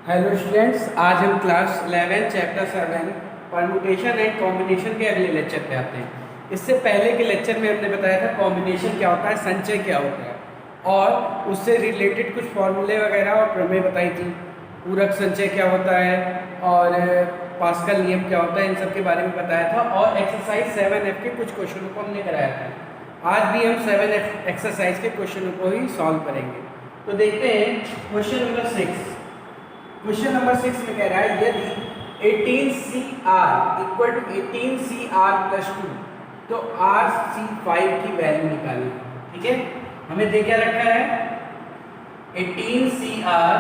Hello students, आज हम class 11 chapter 7 permutation and combination के अगले लेक्चर पे आते हैं। इससे पहले के लेक्चर में हमने बताया था कॉम्बिनेशन क्या होता है, संचय क्या होता है और उससे रिलेटेड कुछ फॉर्मूले वगैरह और प्रमेय बताई थी। पूरक संचय क्या होता है और पास्कल नियम क्या होता है, इन सब के बारे में बताया था। और एक्सरसाइज 7F के कुछ क्वेश्चनों को हमने कराया था। आज भी हम 7F एक्सरसाइज के क्वेश्चनों को ही सॉल्व करेंगे। तो देखते हैं क्वेश्चन नंबर 6। क्वेश्चन नंबर 6 में कह रहा है यदि 18CR equal to 18CR plus 2 तो RC5 की वैल्यू निकालनी। ठीक है, हमें दे क्या रखा है 18CR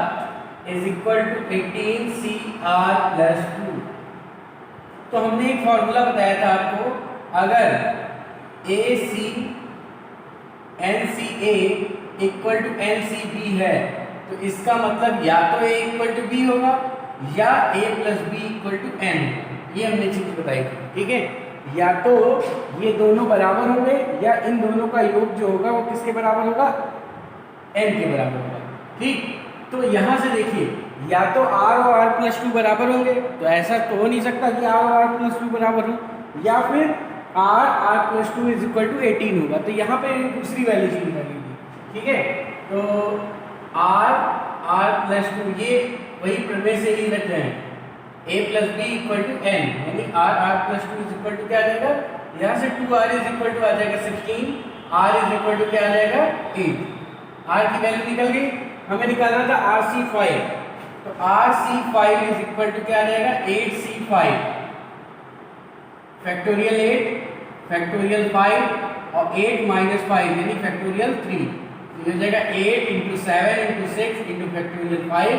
is equal to 18CR plus 2। तो हमने एक फॉर्मूला बताया था आपको, अगर AC NCA equal to NCB है तो इसका मतलब या तो A इक्वल टू B होगा या A plus B equal to N। ये हमने चीज बताई थी। ठीक है, या तो ये दोनों बराबर होंगे या इन दोनों का योग जो होगा वो किसके बराबर होगा, N के बराबर होगा। ठीक, तो यहां से देखिए या तो R और R प्लस 2 बराबर होंगे, तो ऐसा तो हो नहीं सकता कि R और R प्लस 2 बराबर हो, या फिर R plus 2 is equal to 18 होगा। तो यहाँ पे दूसरी वैल्यू चेंज करेंगे। ठीक है, तो R प्लस 2 ये वही प्रमेय से ही रख रहे हैं, A plus B equal to N, यानी R plus 2 is equal to क्या आ जाएगा, यहाँ से 2R इज इक्वल टू आ जाएगा 16, R इज इक्वल टू क्या आ जाएगा 8। R की वैल्यू निकल गई, हमें निकालना था RC5, तो RC5 इज इक्वल टू क्या आ जाएगा 8C5 फैक्टोरियल 8 फैक्टोरियल 5 और 8 माइनस 5 यानी फैक्टोरियल 3। ये हो जाएगा 8 into 7 into 6 into factorial 5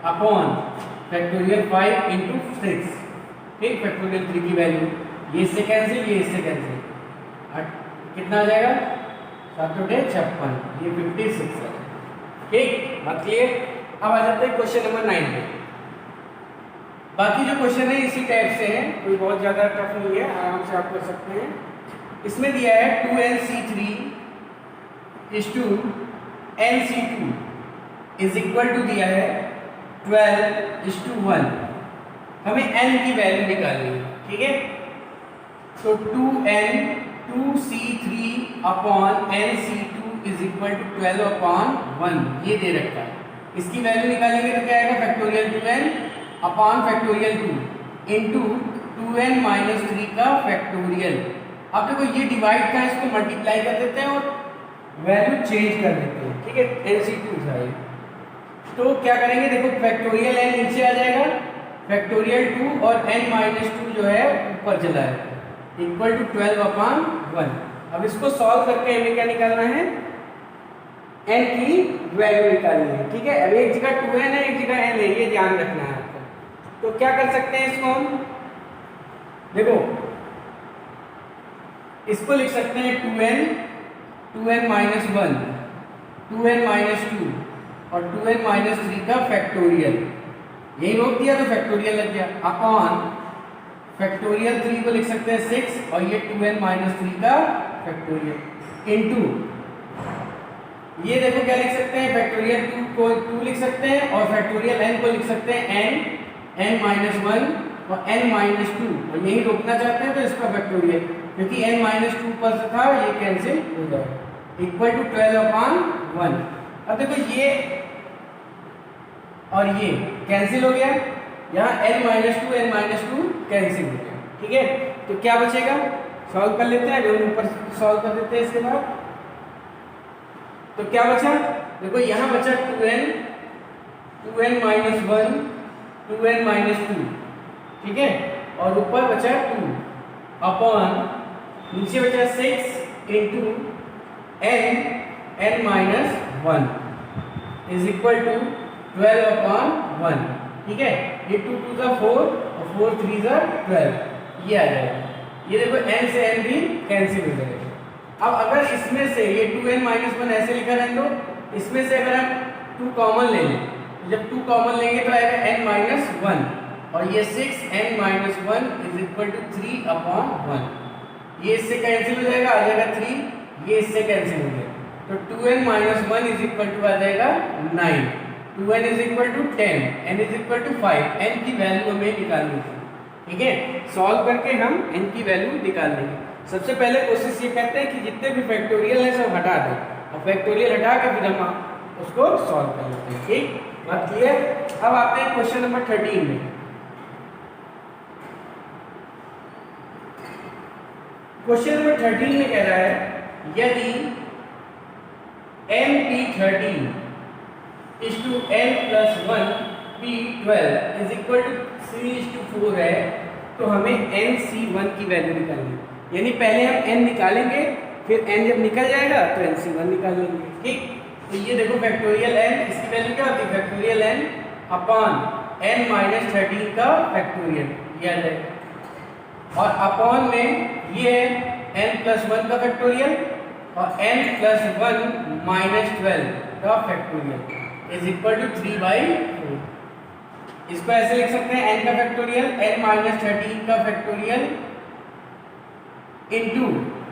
upon factorial 5 into 6। ठीक, फैक्टोरियल 3 की वैल्यू ये इससे कैंसिल, ये इससे कैंसिल, कितना आ जाएगा 7 × 56, ये 56 है। ठीक, बात क्लियर। अब आ जाते हैं क्वेश्चन नंबर 9 पे। बाकी जो क्वेश्चन है इसी टाइप से है, कोई बहुत ज़्यादा टफ नहीं है, आराम से आप कर सकते हैं। इसमें दिया है 2NC3 is to NC2 is equal to दिया है 12:1। हमें n की वैल्यू निकालनी है। ठीक है, तो 2C3 upon NC2 is equal to 12/1 ये दे रखा है। इसकी वैल्यू निकालेंगे तो क्या आएगा factorial 2n upon factorial 2 into 2n minus 3 का फैक्टोरियल। अब देखो ये डिवाइड का इसको मल्टीप्लाई कर देते हैं और वैल्यू चेंज कर देते हैं। ठीक है, NC2 था ये, तो क्या करेंगे देखो फैक्टोरियल n नीचे आ जाएगा, फैक्टोरियल 2 और n माइनस 2 जो है ऊपर चला है इक्वल टू 12/1। अब इसको सॉल्व करके हमें क्या निकालना है, n की वैल्यू निकालनी है। ठीक है, अब एक जगह 2n है एक जगह n है, ये ध्यान रखना है आपको। तो क्या कर सकते हैं इसको हम, देखो इसको लिख सकते हैं 2n माइनस 1 2n माइनस 2 और 2n माइनस 3 का फैक्टोरियल, यही रोक दिया तो फैक्टोरियल लग गया, अपॉन फैक्टोरियल 3 को लिख सकते हैं 6 और ये 2n माइनस 3 का फैक्टोरियल इनटू ये देखो क्या लिख सकते हैं फैक्टोरियल 2 को 2 लिख सकते हैं और फैक्टोरियल n को लिख सकते हैं n माइनस 1 और n माइनस 2 और यही रोकना चाहते हैं तो इसका फैक्टोरियल, क्योंकि n माइनस 2 पर से था ये कैंसिल हो जाएगा इक्वल टू 12/1। अब देखो ये और ये कैंसिल हो गया, यहाँ n माइनस 2 कैंसिल हो गया। ठीक है, तो क्या बचेगा, सॉल्व कर लेते हैं, जो ऊपर सॉल्व कर देते हैं इसके बाद। तो क्या बचा, देखो यहाँ बचा 2n माइनस 1 2n माइनस 2। ठीक है, और ऊपर बचा 2 अपॉन नीचे बचा 6 into n minus 1 is equal to 12/1। ठीक है, ये 2 2 का 4 और 4 3 का 12 ये आ जाएगा। ये देखो n से n भी कैंसिल हो जाएगा। अब अगर इसमें से ये 2n माइनस 1 ऐसे लिखा रहने दो, इसमें से अगर हम 2 कॉमन ले लें, जब 2 कॉमन लेंगे तो आएगा n माइनस 1 और ये 6n minus 1 is equal to 3/1। ये इससे कैंसिल हो जाएगा, आ जाएगा 3, ये इससे कैंसिल हो जाएगा, तो 2n minus 1 is equal to आ जाएगा 9। 2n is equal to 10, n is equal to 5, n की वैल्यू हमें निकालनी थी। ठीक है, सॉल्व करके हम n की वैल्यू निकाल देंगे। सबसे पहले कोशिश ये करते हैं कि जितने भी फैक्टोरियल है सब हटा दें, और फैक्टोरियल हटा के फिर हम उसको सॉल्व कर लेते हैं। ठीक, बात क्लियर। अब आते हैं क्वेश्चन नंबर 13 में। क्वेश्चन नंबर 13 में कह रहा है यदि MP13 is to n+1 P12 is equal to 3:4 है, तो हमें NC1 की वैल्यू निकालनी है। यानी पहले हम n निकालेंगे, फिर n जब निकल जाएगा तो NC1 निकाल लेंगे। ठीक, तो ये देखो फैक्टोरियल n, इसकी वैल्यू क्या होती है, फैक्टोरियल n अपॉन n-13 का फैक्टोरियल, ये आ जाएगा। और अपॉन में ये n+1 का फैक्टोरियल और n+1 -12 का फैक्टोरियल इज इक्वल टू 3/4। इसको ऐसे लिख सकते हैं, n का फैक्टोरियल n-13 का फैक्टोरियल इनटू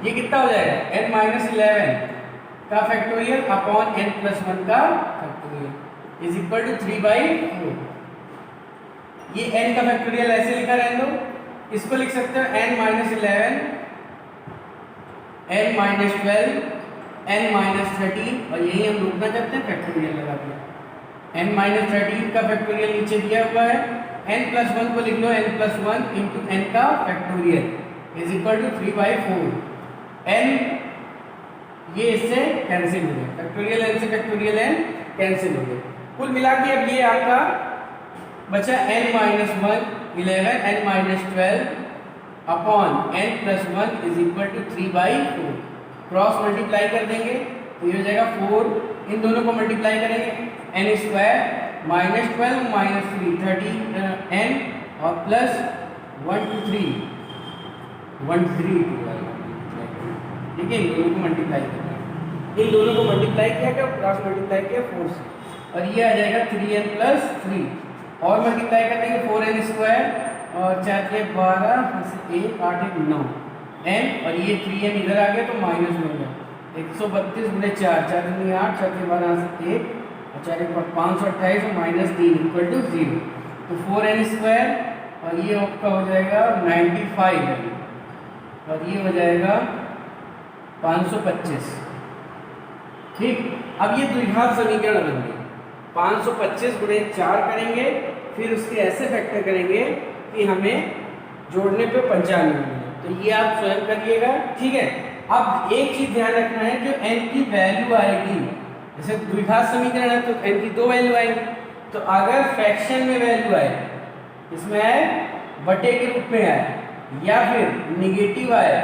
ये कितना हो जाएगा, n-11 का फैक्टोरियल अपॉन n+1 का फैक्टोरियल इज इक्वल टू 3/4। ये n का फैक्टोरियल ऐसे लिखा रहने दो। इसको लिख सकते हो n-11 n-12 n-13, और यही हम रोकना चाहते हैं, फैक्टोरियल लगा दिया। n-13 का फैक्टोरियल नीचे दिया हुआ है, n+1 को लिख लो n+1 इंटू n का factorial is equal to 3/4। n ये इससे कैंसिल हो गया, फैक्टोरियल n से फैक्टोरियल n कैंसिल हो गया। कुल मिला के अब ये आपका बचा n-1 11 n-12 upon n+1 is equal to 3/4। Cross multiply कर देंगे तो ये हो जाएगा 4, इन दोनों को मल्टीप्लाई करेंगे n² -12 -3 13 n और प्लस 1 2 3 1 3 ठीक है, इन दोनों को मल्टीप्लाई करना है। इन दोनों को मल्टीप्लाई किया क्या, क्रॉस मल्टीप्लाई किया 4 से, और ये आ जाएगा 3n + 3 और मल्टीप्लाई कर देंगे 4n² और 4 के 12 1 8 1 9 n, और ये 3n इधर आ गया तो माइनस हो गया 132 गुणे 4 4 दूनी 8 4 के 12 से 1 और 4 के 528 और -3 इक्वल टू 0। तो 4n² और ये आपका हो जाएगा 95 और ये हो जाएगा 525। ठीक, अब ये द्विघात समीकरण बन गए। 525 गुणे 4 करेंगे, फिर उसके ऐसे फैक्टर करेंगे कि हमें जोड़ने पे 95 मिले। तो ये आप स्वयं करिएगा। ठीक है, अब एक चीज ध्यान रखना है, जो n की वैल्यू आएगी, जैसे द्विघात समीकरण है तो n की 2 वैल्यू आएगी, तो अगर फ्रैक्शन में वैल्यू आए, इसमें आए बटे के रूप में आए या फिर निगेटिव आए,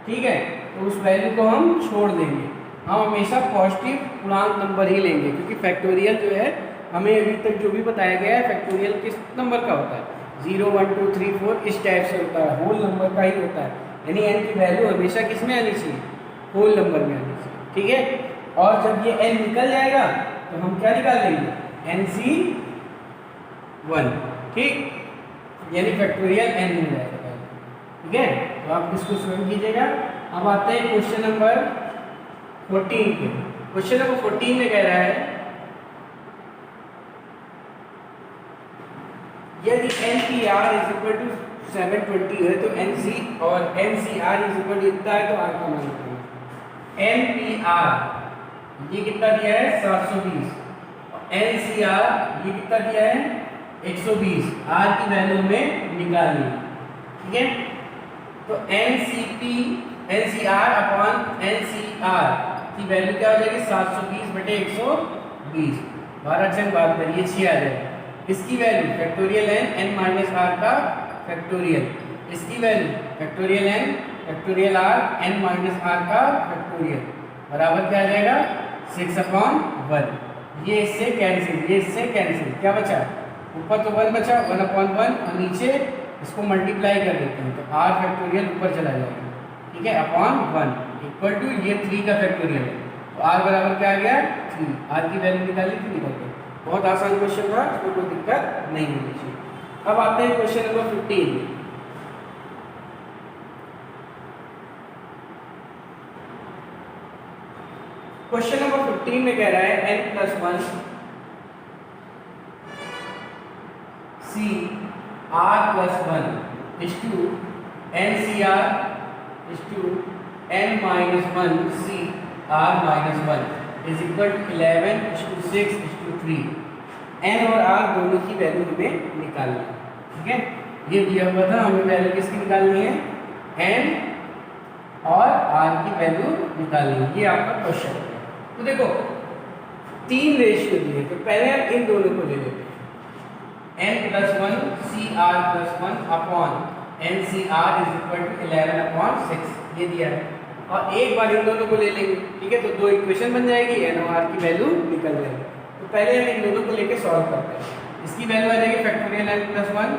ठीक है, तो उस वैल्यू को हम छोड़ देंगे। हम हमेशा पॉजिटिव पूर्णांक नंबर ही लेंगे, क्योंकि फैक्टोरियल जो है हमें अभी तक जो भी बताया गया है, फैक्टोरियल किस नंबर का होता है, 0 1 2 3 4 इस टाइप से होता है, होल नंबर का ही होता है। यानी n की वैल्यू हमेशा किस में आनी चाहिए, होल नंबर में आनी चाहिए। ठीक है, और जब ये n निकल जाएगा तो हम क्या निकाल लेंगे, NC1। ठीक, यानी फैक्टोरियल n हो जाएगा। ठीक है, तो आप इसको स्वयं कीजिएगा। अब आते हैं क्वेश्चन नंबर 14 पे। क्वेश्चन नंबर 14 में कह रहा है यदि NPR इज इक्वल टू 720 है तो NC और NCR इज इक्वल टू इतना है तो R का मान निकालना। NPR ये कितना दिया है 720, NCR ये कितना दिया है 120, R की वैल्यू में निकालनी। ठीक है, तो NCR अपॉन NCR की वैल्यू क्या हो जाएगी 720 बटे 120। 12 छंग बात करिए 6 आ जाएगा। इसकी वैल्यू फैक्टोरियल n-r का फैक्टोरियल, इसकी value factorial n factorial r n-r का फैक्टोरियल बराबर क्या आ जाएगा 6/1। ये इससे कैंसिल, ये इससे कैंसिल, क्या बचा, ऊपर तो 1 बचा 1/1 और नीचे इसको मल्टीप्लाई कर देते हैं तो r फैक्टोरियल ऊपर चला जाएगा। ठीक है, अपॉन 1 इक्वल टू ये 3 का फैक्टोरियल है, तो r बराबर क्या आ गया 3। r की वैल्यू निकाली थी, निकल गई। बहुत आसान क्वेश्चन था, इसमें कोई दिक्कत नहीं होनी चाहिए। अब आते हैं क्वेश्चन नंबर 15। क्वेश्चन नंबर 15 में कह रहा है n+1 C R plus one is to N C R is to N minus one C R minus one is equal to 11 is to 6 is to 3। N और R दोनों की value हमें निकालनी है, ठीक है। ये दिया हुआ था, हमें वैल्यू किसकी निकालनी है, एन और आर की वैल्यू निकालनी है। ये आपका क्वेश्चन है। तो देखो 3 रेशियो दिए, तो पहले हम इन दोनों को ले लेते हैं। N plus one C R plus one upon N C R is equal to 11 upon 6 ये दिया है। और एक बार इन दोनों को ले लेंगे, ठीक है। तो 2 इक्वेशन बन जाएगी, एन और आर की वैल्यू निकल जाएगी। तो पहले हम इन दोनों को लेके सॉल्व करते हैं। इसकी वैल्यू आ जाएगी factorial N plus one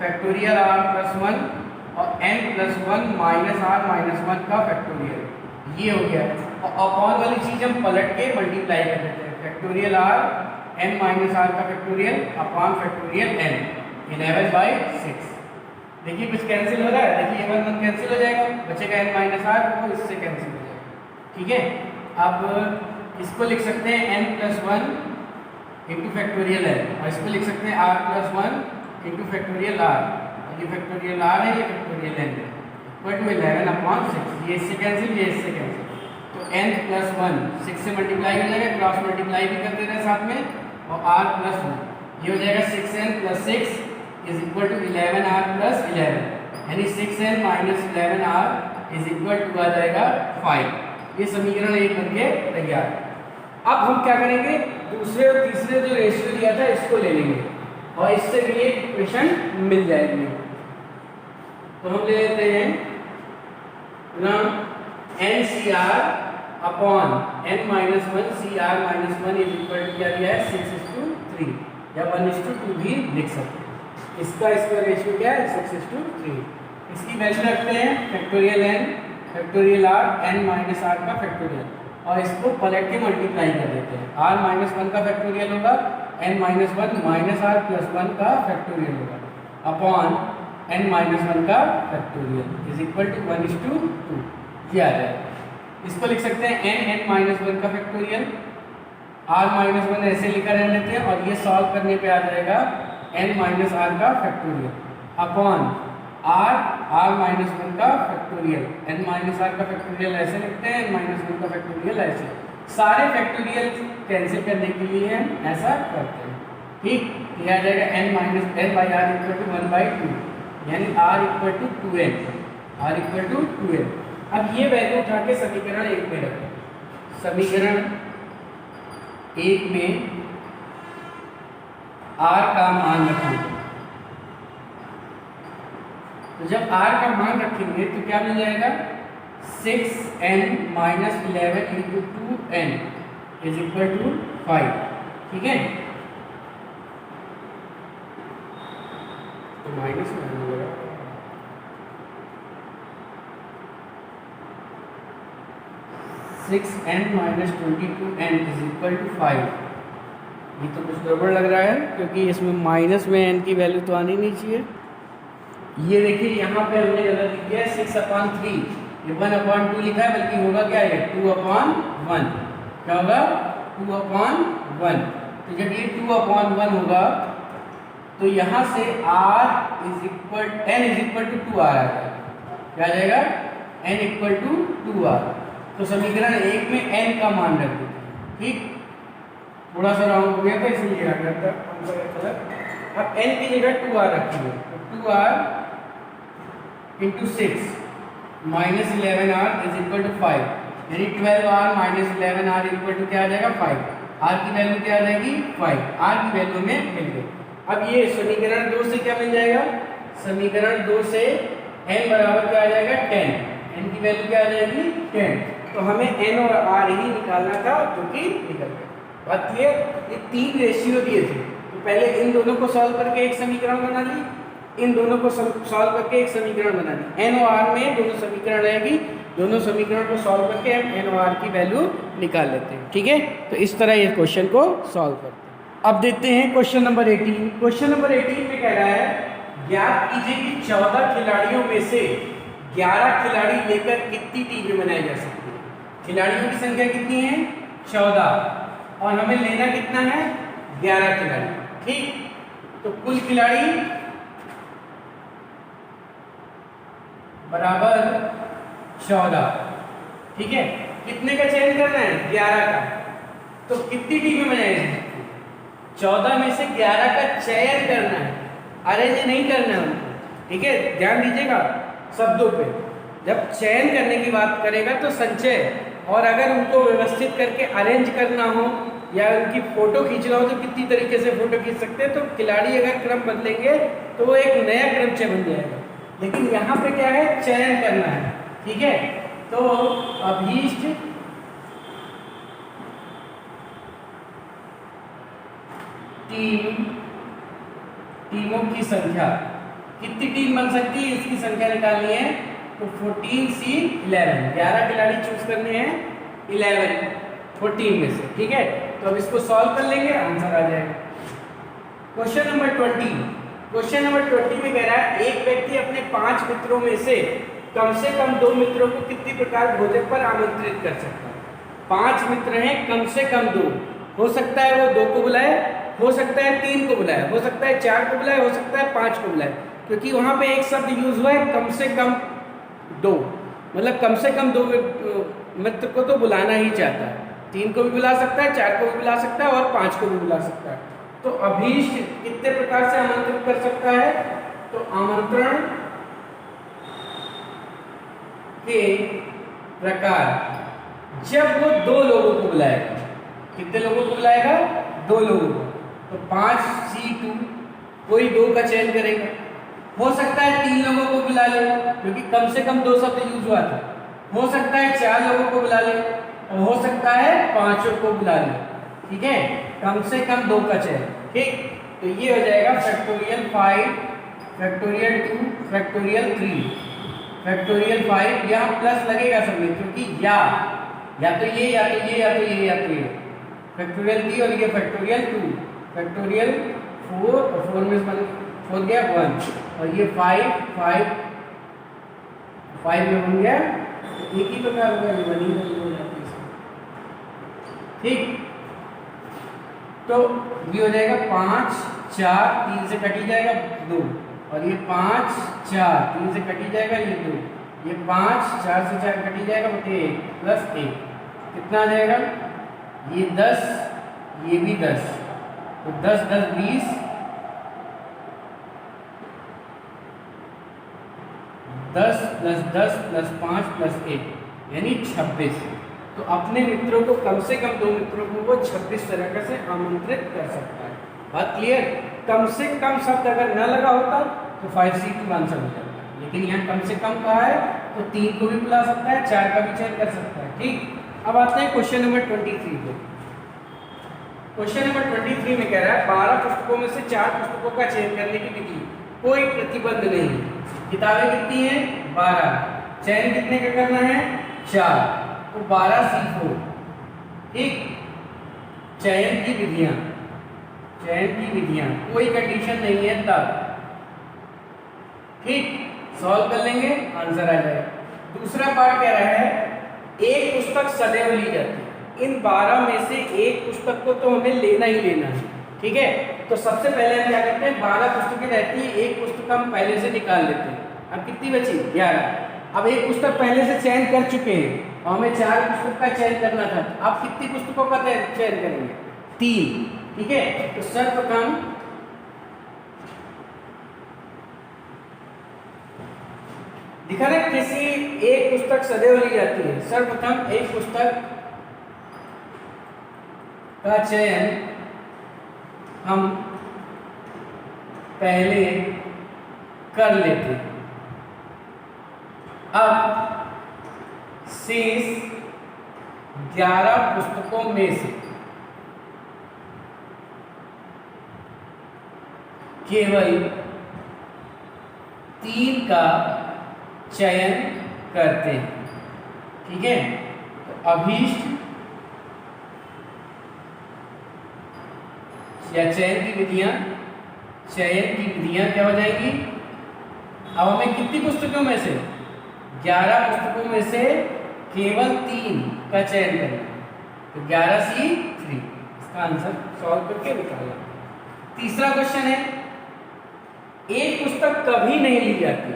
factorial R plus one और N plus one minus R minus one का फैक्टोरियल, ये हो गया। और अपॉन वाली चीज हम पलट के मल्टीप्लाई कर देते हैं। Factorial R N minus R का फैक्टोरियल अपॉन फैक्टोरियल एन 11/6। देखिए कुछ कैंसिल हो रहा है, देखिए 1 1 कैंसिल हो जाएगा, बचेगा n माइनस आर, वो इससे कैंसिल हो जाएगा, ठीक है। अब इसको लिख सकते हैं n plus one into factorial N और इसको लिख सकते हैं r plus one into factorial R. ये फैक्टोरियल आर है, ये फैक्टोरियल एन है, इक्वल टू 11 अपॉन 6। ये इससे कैंसिल, ये इससे कैंसिल, तो n प्लस वन 6 से मल्टीप्लाई हो जाएगा, क्रॉस मल्टीप्लाई भी कर देना है साथ में, और r प्लस वन ये हो जाएगा 6n plus 6 is equal to 11r plus 11, यानी 6n minus 11r is equal to आ जाएगा 5। ये समीकरण 1 बन के तैयार। अब हम क्या करेंगे, दूसरे और तीसरे जो रेशियो दिया था इसको ले लेंगे और इससे भी एक इक्वेशन मिल जाएगी। तो हम ले लेते हैं ना N C R upon N minus one C R minus one is equal to क्या दिया है 6:3 या 1:2 भी लिख सकते हैं। इसका रेशियो क्या है 6:3। इसकी वैल्यू रखते हैं factorial N factorial R N minus R का फैक्टोरियल और इसको पलट के मल्टीप्लाई कर देते हैं। आर माइनस वन का फैक्टोरियल होगा N minus one minus R plus one का फैक्टोरियल होगा अपॉन एन माइनस वन का फैक्टोरियल इज इक्वल टू 1:2 ये आ जाएगा। इसको लिख सकते हैं एन माइनस वन का फैक्टोरियल, आर माइनस वन ऐसे लिखा रह लेते हैं और ये सॉल्व करने पे आ जाएगा n माइनस आर का factorial upon R minus one का फैक्टोरियल। n माइनस आर का फैक्टोरियल ऐसे लिखते हैं, n माइनस वन का फैक्टोरियल ऐसे। सारे फैक्टोरियल कैंसिल करने के लिए हम ऐसा करते हैं, ठीक। ये आ जाएगा n minus n by R equal to 1/2, यानी r equal to 2n, r equal to 2n। अब ये वैल्यू उठा के समीकरण 1 में रखें। समीकरण 1 में r का मान रखेंगे, तो जब r का मान रखेंगे तो क्या मिल जाएगा 6n minus 11 into 2n is equal to 5, ठीक है। तो माइनस में हो जाएगा 6n minus 22n is equal to 5। ये तो कुछ गड़बड़ लग रहा है क्योंकि इसमें माइनस में n की वैल्यू तो आनी नहीं चाहिए। ये देखिए यहाँ पे हमने गलत लिख दिया 6/3, ये 1/2 लिखा है, बल्कि होगा क्या है 2/1। क्या होगा 2/1। तो जब ये 2/1 होगा तो यहाँ से n is equal to 2r आ जाएगा। क्या आ जाएगा n इक्वल टू 2r। तो समीकरण 1 में n का मान रख देते हैं, ठीक। थोड़ा सा राउंड हो गया था इसलिए रख रखा था। अब n की जगह 2r रखेंगे, तो 2r into 6 minus 11r is equal to 5, यानी 12r minus 11r equal to क्या आ जाएगा 5। r की वैल्यू क्या आ जाएगी 5, r की वैल्यू में मिल गई। अब ये समीकरण 2 से क्या मिल जाएगा, समीकरण 2 से n बराबर क्या आ जाएगा 10, n की वैल्यू क्या आ जाएगी 10। तो हमें n और r ही निकालना था जो कि निकल गया। बात क्लियर। ये 3 रेशियो दिए थे, तो पहले इन दोनों को सॉल्व करके एक समीकरण बना ली, इन दोनों को सॉल्व करके एक समीकरण बना ली। n और r में दोनों समीकरण रहेगी, दोनों समीकरण को सॉल्व करके हम n और r की वैल्यू निकाल लेते हैं, ठीक है। तो इस तरह ये क्वेश्चन को सॉल्व करते हैं। अब देखते हैं क्वेश्चन नंबर 18। क्वेश्चन नंबर 18 में कह रहा है ज्ञात कीजिए कि 14 खिलाड़ियों में से 11 खिलाड़ी लेकर कितनी टीमें बनाई जा सकती है। खिलाड़ियों की संख्या कितनी है 14 और हमें लेना कितना है 11 खिलाड़ी, ठीक। तो कुल खिलाड़ी बराबर 14। ठीक है, कितने का चयन करना है? 11 का। तो कितनी टीमें बनाएंगे? 14 में से 11 का चयन करना है, अरेंज नहीं करना है उनको। ठीक है, ध्यान दीजिएगा शब्दों पे। जब चयन करने की बात करेगा तो संचय, और अगर उनको व्यवस्थित करके अरेंज करना हो या उनकी फोटो खींचना हो तो कितनी तरीके से फोटो खींच सकते हैं। तो खिलाड़ी अगर क्रम बदलेंगे तो वो एक नया क्रमचय बन जाएगा, लेकिन यहाँ पे क्या है? चयन करना है। ठीक है, तो अभीष्ट टीमों की संख्या, कितनी टीम बन सकती है इसकी संख्या निकालनी है। तो 14C11, 11 खिलाड़ी चूज करने हैं 14 में से। ठीक है, तो अब इसको सॉल्व कर लेंगे, आंसर आ जाएगा। क्वेश्चन नंबर 20, क्वेश्चन नंबर 20 में कह रहा है एक व्यक्ति अपने 5 मित्रों में से कम 2 मित्रों को कितनी प्रकार भोजन पर आमंत्रित कर सकता है। 5 मित्र हैं, कम से कम 2, हो सकता है वो 2 को बुलाए, हो सकता है 3 को बुलाए, हो सकता है 4 को बुलाए, हो सकता है 5 को बुलाए, क्योंकि वहां पे एक शब्द यूज हुआ है कम से कम 2, मतलब कम से कम 2 मित्र को तो बुलाना ही चाहता है। 3 को भी बुला सकता है, 4 को भी बुला सकता है और 5 को भी बुला सकता है। तो अभीष्ट कितने प्रकार से आमंत्रित कर सकता है? तो आमंत्रण के प्रकार, जब वो 2 लोगों को बुलाएगा। कितने लोगों को बुलाएगा? 2 लोगों को। तो 5C2, कोई 2 का चयन करेगा। हो सकता है 3 लोगों को बुला ले, क्योंकि कम से कम 2 शब्द यूज हुआ था। हो सकता है 4 लोगों को बुला ले, और हो सकता है 5 को बुला ले। ठीक है, कम से कम 2 का चयन। ठीक, तो ये हो जाएगा फैक्टोरियल 5, फैक्टोरियल 2, फैक्टोरियल 3, फैक्टोरियल 5। यहाँ प्लस लगेगा सब में, क्योंकि या तो ये, या तो ये, या तो ये, या तो ये। फैक्टोरियल 3 और ये फैक्टोरियल 2, फैक्टोरियल 4, और 4 में 4 गया 1, और ये 5 में बन गया, तो एक ही प्रकार होगा, ये बनी हो जाती है। ठीक, तो ये हो जाएगा 5, 4, 3 से कटी जाएगा 2, और ये 5, 4, 3 से कटी जाएगा ये 2, ये 5, 4 से 4 कटी जाएगा, बटे 1 प्लस 1, कितना आ जाएगा? ये 10, ये भी 10, तो 10 10 20, 10 प्लस 10 प्लस 5 प्लस 1, यानी 26। तो अपने मित्रों को, कम से कम 2 मित्रों को वो 26 तरह से आमंत्रित कर सकता है। बात क्लियर? कम से कम शब्द अगर न लगा होता तो 5C2 आंसर हो जाता है, लेकिन यहाँ कम से कम कहा है तो 3 को भी बुला सकता है, 4 का भी चयन कर सकता है। ठीक, अब आते हैं क्वेश्चन नंबर 23 पे। क्वेश्चन नंबर 23 में कह रहा है 12 पुस्तकों में से 4 पुस्तकों का चयन करने की विधि, कोई प्रतिबंध नहीं। किताबें कितनी हैं? 12, चयन कितने का करना है? 4, तो 12C4। ठीक, चयन की विधियां, कोई कंडीशन नहीं है तब। ठीक, सॉल्व कर लेंगे, आंसर आ जाएगा। दूसरा पार्ट कह रहा है एक पुस्तक सदैव ली जाती है। इन 12 में से एक पुस्तक को तो हमें लेना ही लेना है। ठीक है, तो सबसे पहले हम क्या करते हैं? 12 पुस्तकें रहती है, एक पुस्तक हम पहले से निकाल लेते हैं। अब कितनी बची? 11। अब एक पुस्तक पहले से चयन कर चुके हैं और हमें 4 पुस्तक का चयन करना था। अब कितनी पुस्तकों का चयन करेंगे? 3। ठीक है, तो सर्वप्रथम दिखा रहे किसी एक पुस्तक सदैव ली जाती है। सर्वप्रथम एक पुस्तक का चयन हम पहले कर लेते हैं। अब शेष 11 पुस्तकों में से केवल 3 का चयन करते हैं। ठीक है, तो अभीष्ट या चयन की विधियां क्या हो जाएंगी? अब हमें कितनी पुस्तकों में से? 11 पुस्तकों में से केवल 3 का चयन करना है, तो 11C3 इसका आंसर सॉल्व करके निकालना। तीसरा क्वेश्चन है एक पुस्तक कभी नहीं ली जाती,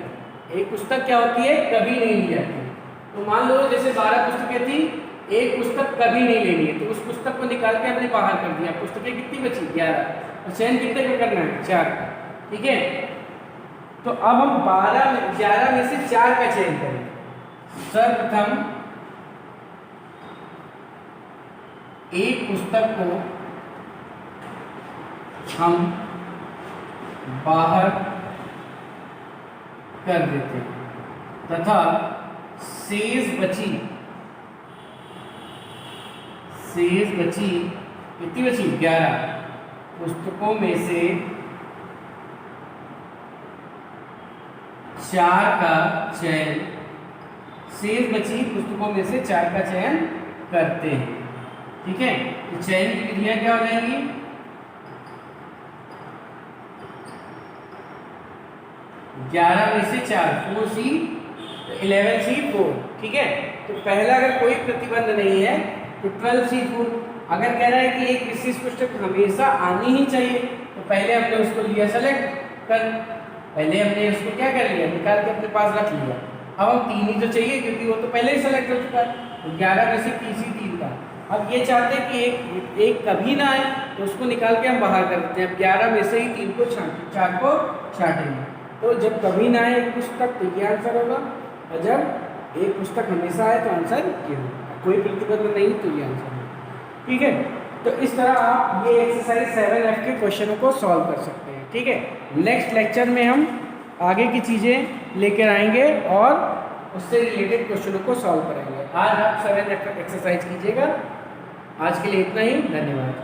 एक पुस्तक क्या होती है, कभी नहीं ली जाती। तो मान लो जैसे 12 पुस्तकें थी, एक पुस्तक कभी नहीं लेनी है, तो उस पुस्तक को निकाल के हमने बाहर कर दिया। पुस्तकें कितनी बची, 11, और चयन कितने का करना है, 4 का। ठीक है, तो अब हम 11 में से 4 का चयन करें। सर्वप्रथम एक पुस्तक को हम बाहर कर देते हैं तथा शेष बची कितनी बची, 11 पुस्तकों में से 4 का चयन, शेष बची पुस्तकों में से 4 का चयन करते हैं। ठीक है, तो चयन की विधियां क्या हो जाएंगी, ग्यारह में से 4, 4C, 11C4। ठीक है, तो पहला अगर कोई प्रतिबंध नहीं है तो 12C4। अगर कह रहा है कि एक विशेष पुस्तक हमेशा आनी ही चाहिए, तो पहले हमने उसको लिया सेलेक्ट कर, पहले हमने उसको क्या कर लिया, निकाल के अपने पास रख लिया। अब हम 3 ही तो चाहिए, क्योंकि वो तो पहले ही सेलेक्ट हो चुका है, तो 11 में से 3 का। अब ये चाहते हैं कि एक कभी ना आए, तो उसको निकाल के हम बाहर कर देते हैं। अब 11 में से ही 3 को 4 को छाटेंगे, तो जब कभी ना आए एक पुस्तक तो ये आंसर होगा, और जब एक पुस्तक हमेशा आए तो आंसर ये होगा। कोई प्रतिबंध नहीं तो ये आंसर होगा। ठीक है, तो इस तरह आप ये एक्सरसाइज 7F के क्वेश्चनों को सॉल्व कर सकते हैं। ठीक है, नेक्स्ट लेक्चर में हम आगे की चीज़ें लेकर आएंगे और उससे रिलेटेड क्वेश्चनों को सॉल्व करेंगे। आज आप 7F एक्सरसाइज कीजिएगा। आज के लिए इतना ही, धन्यवाद।